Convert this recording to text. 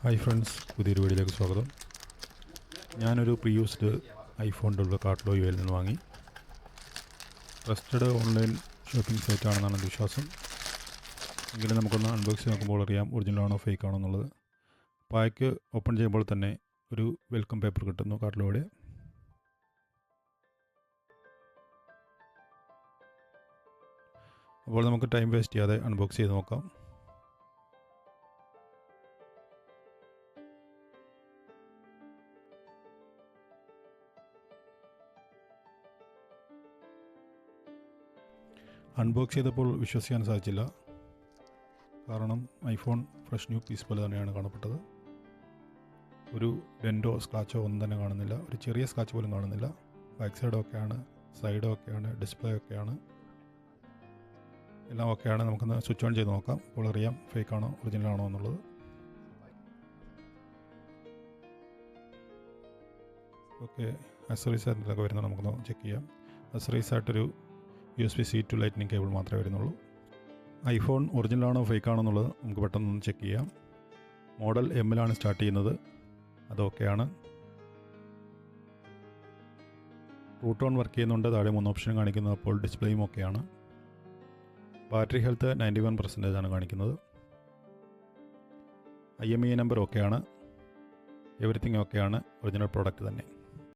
Hi friends, പുതിയൊരു വീഡിയോയിലേക്ക് സ്വാഗതം. ഞാനൊരു pre used iPhone 12 Cartlow U L നിന്ന് വാങ്ങി. ട്രസ്റ്റഡ് ഓൺലൈൻ ഷോപ്പിംഗ് സൈറ്റാണെന്നാണ് എൻ്റെ വിശ്വാസം. എങ്കിലും നമുക്കൊന്ന് അൺബോക്സ് ചെയ്ത് നോക്കുമ്പോൾ അറിയാം ഒറിജിനൽ ആണോ ഫേക്ക് ആണോ എന്നുള്ളത്. പാക്ക് ഓപ്പൺ ചെയ്യുമ്പോൾ തന്നെ ഒരു വെൽക്കം പേപ്പർ കിട്ടുന്നു കാർട്ട്ലോയുടെ. അപ്പോൾ നമുക്ക് ടൈം വേസ്റ്റ് ചെയ്യാതെ അൺബോക്സ് ചെയ്ത് നോക്കാം. അൺബോക്സ് ചെയ്തപ്പോൾ വിശ്വസിക്കാൻ സാധിച്ചില്ല. കാരണം ഐഫോൺ ഫ്രഷ് ന്യൂ പീസ് പോലെ തന്നെയാണ് കാണപ്പെട്ടത്. ഒരു ഡെൻറ്റോ സ്ക്രാച്ചോ ഒന്നും തന്നെ കാണുന്നില്ല. ഒരു ചെറിയ സ്ക്രാച്ച് പോലും കാണുന്നില്ല. ബാക്ക് സൈഡ് ഓക്കെയാണ്, സൈഡ് ഓക്കെയാണ്, ഡിസ്പ്ലേ ഓക്കെയാണ്, എല്ലാം ഓക്കെയാണ്. നമുക്കൊന്ന് സ്വിച്ച് ഓൺ ചെയ്ത് നോക്കാം. അപ്പോൾ അറിയാം ഫേക്ക് ആണോ ഒറിജിനൽ ആണോ എന്നുള്ളത്. ഓക്കെ, അക്സറീസ് ആയിട്ടൊക്കെ വരുന്നത് നമുക്കൊന്ന് ചെക്ക് ചെയ്യാം. അക്സറീസ് ആയിട്ടൊരു USB-C to ലൈറ്റ്നിങ് കേബിൾ മാത്രമേ വരുന്നുള്ളൂ. ഐഫോൺ ഒറിജിനൽ ആണോ ഫേക്ക് ആണോ എന്നുള്ളത് നമുക്ക് പെട്ടെന്ന് ചെക്ക് ചെയ്യാം. മോഡൽ M-ലാണ് സ്റ്റാർട്ട് ചെയ്യുന്നത്, അതൊക്കെയാണ്. റൂട്ട് ഓൺ വർക്ക് ചെയ്യുന്നുണ്ട്. താഴെ 3 ഓപ്ഷൻ കാണിക്കുന്നത്. അപ്പോൾ ഡിസ്പ്ലേയും ഓക്കെയാണ്. ബാറ്ററി ഹെൽത്ത് 91% ആണ് കാണിക്കുന്നത്. IMEI നമ്പർ ഓക്കെയാണ്. എവറിത്തിങ് ഓക്കെയാണ്. ഒറിജിനൽ പ്രോഡക്റ്റ് തന്നെ.